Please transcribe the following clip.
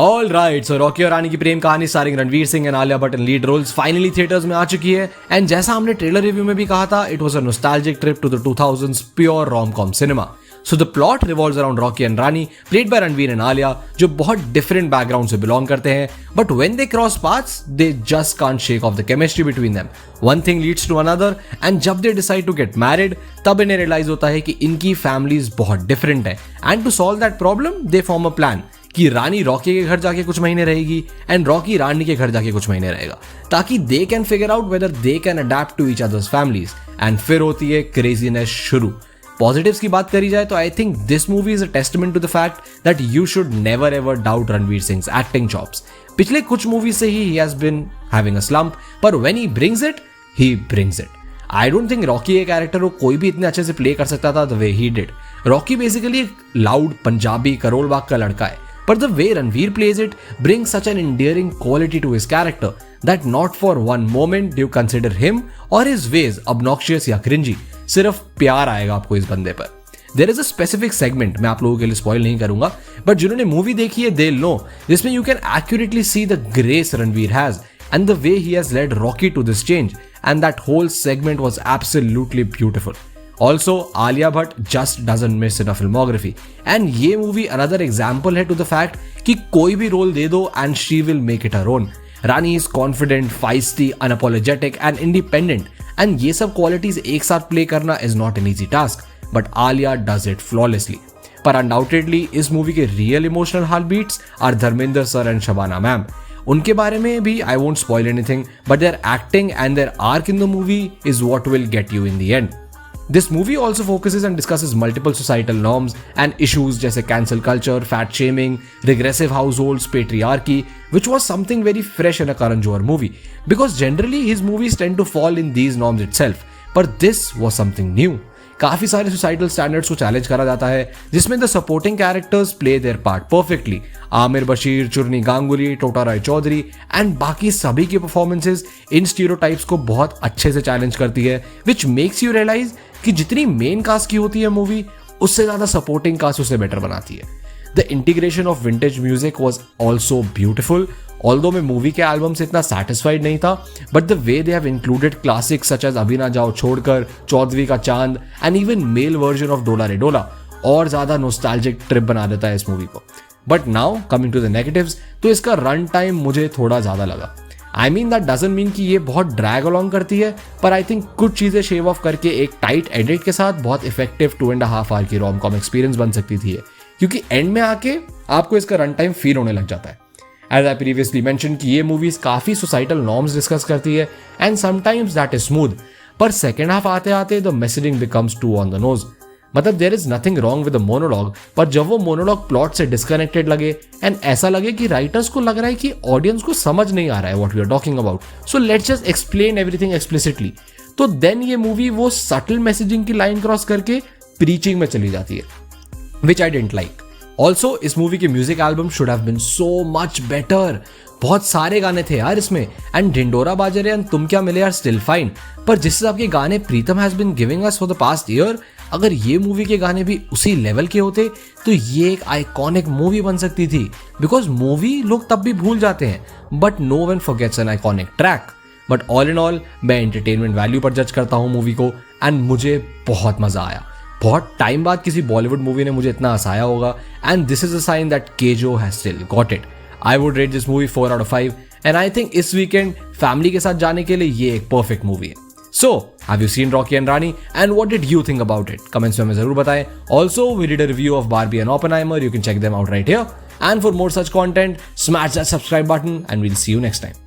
All right, सो Rocky और रानी ki Prem Kahani starring Ranveer Singh and Alia Bhatt in lead roles finally theatres में आ चुकी है। एंड जैसा हमने ट्रेलर रिव्यू में भी कहा था, it was a nostalgic trip to the 2000s pure rom com cinema. So the plot revolves around Rocky and Rani, played by Ranveer and Alia, जो बहुत डिफरेंट बैकग्राउंड से बिलोंग करते हैं, but when they cross paths they just can't shake off the chemistry between them. One thing leads to another and जब they decide to get married, तब इन्हें realise होता है कि इनकी फैमिलीज बहुत डिफरेंट है। And to solve that problem they form a plan कि रानी रॉकी के घर जाके कुछ महीने रहेगी एंड रॉकी रानी के घर जाके कुछ महीने रहेगा, ताकि they can figure out whether they can adapt to each others families. And फिर होती है क्रेजीनेस शुरू। पॉजिटिव्स की बात करी जाए तो I think this movie is a testament to the fact that you should never ever doubt Ranveer Singh's acting chops. पिछले कुछ मूवी से he has been having a slump, पर when he brings it, he brings it. I don't think Rocky के character को कोई भी इतने अच्छे से प्ले कर सकता था the way he did. Rocky basically एक लाउड पंजाबी करोल बाग का लड़का है, but the way Ranveer plays it brings such an endearing quality to his character that not for one moment do you consider him or his ways obnoxious या cringy। सिर्फ प्यार आएगा आपको इस बंदे पर। There is a specific segment, मैं आप लोगों के लिए स्पॉइल नहीं करूंगा, बट जिन्होंने मूवी देखी है they'll know, जिसमें you can accurately see the grace Ranveer has and the way he has led Rocky to this change, and that whole segment was absolutely beautiful। Also, Alia Bhatt just doesn't miss in a filmography, and ये movie another example है to the fact कि कोई भी role दे दो and she will make it her own। Rani is confident, feisty, unapologetic and independent, and ये सब qualities एक साथ play करना is not an easy task, but Alia does it flawlessly। पर undoubtedly इस movie के real emotional heartbeats are Dharmendra sir and Shabana ma'am. उनके बारे में भी I won't spoil anything, but their acting and their arc in the movie is what will get you in the end। This movie also focuses and discusses multiple societal norms and issues जैसे cancel culture, fat shaming, regressive households, patriarchy, which was something very fresh in a Karan Johar movie, because generally his movies tend to fall in these norms itself, but this was something new। काफी सारे societal standards को challenge करा जाता है, जिसमें the supporting characters play their part perfectly. Aamir Bashir, Churni Ganguly, Tota Roy Chaudhary and बाकी सभी की परफॉर्मेंसेज इन स्टीरियोटाइप्स को बहुत अच्छे से चैलेंज करती है, विच मेक्स यू रियलाइज कि जितनी मेन कास्ट की होती है मूवी, उससे ज्यादा सपोर्टिंग कास्ट उसे बेटर बनाती है। The integration of vintage music was also beautiful. Although मैं मूवी के एल्बम से इतना सेटिस्फाइड नहीं था, but the way they have included classics such as अभी ना जाओ छोड़कर, चौधरी का चांद and even male version of डोला रे डोला और ज्यादा नॉस्टैल्जिक ट्रिप बना देता है इस मूवी को। But now coming to the negatives, तो इसका रन टाइम मुझे थोड़ा ज्यादा लगा। I mean that doesn't mean कि ये बहुत ड्रैग अलॉन्ग करती है, पर आई थिंक कुछ चीजें शेव ऑफ करके एक टाइट एडिट के साथ बहुत इफेक्टिव 2.5 आवर की रोम-कॉम एक्सपीरियंस बन सकती थी, क्योंकि एंड में आके आपको इसका रन टाइम फील होने लग जाता है। एज आई प्रीवियसली मेंशन कि ये मूवीज काफी सोसाइटल नॉर्म्स डिस्कस करती है and sometimes that is smooth, पर सेकेंड हाफ आते आते the messaging becomes too on the nose. मतलब there is nothing wrong with the monologue, पर जब वो मोनोलॉग प्लॉट से डिस्कनेक्टेड लगे एंड ऐसा लगे कि राइटर्स को लग रहा है कि ऑडियंस को समझ नहीं आ रहा है what we are talking about, so let's just explain everything explicitly, तो देन ये मूवी वो सटल मैसेजिंग की लाइन क्रॉस करके प्रीचिंग में चली जाती है, which I didn't like. Also इस मूवी के music album should have been so much better. बहुत सारे गाने थे यार इसमें, एंड ढिंडोरा बाजे रे एंड तुम क्या मिले यार स्टिल फाइन, पर जिस हिसाब के गाने Pritam has been giving us for the past year, अगर ये मूवी के गाने भी उसी लेवल के होते तो ये एक आइकॉनिक मूवी बन सकती थी। बिकॉज मूवी लोग तब भी भूल जाते हैं, but no one forgets an iconic track. But all in all मैं एंटरटेनमेंट वैल्यू पर जज करता हूँ मूवी को, एंड मुझे बहुत मजा आया। बहुत टाइम बाद किसी बॉलीवुड मूवी ने मुझे इतना हंसाया होगा, and this is a sign that KJo has still got it. I would rate this movie 4 out of 5, and I think इस वीकेंड फैमिली के साथ जाने के लिए ये एक परफेक्ट मूवी है। So, have you seen Rocky and Rani, and what did you think about it? Comments में हमें जरूर बताएं। Also, we did a review of Barbie and Oppenheimer. You can check them out right here. And for more such content, smash that subscribe button, and we'll see you next time.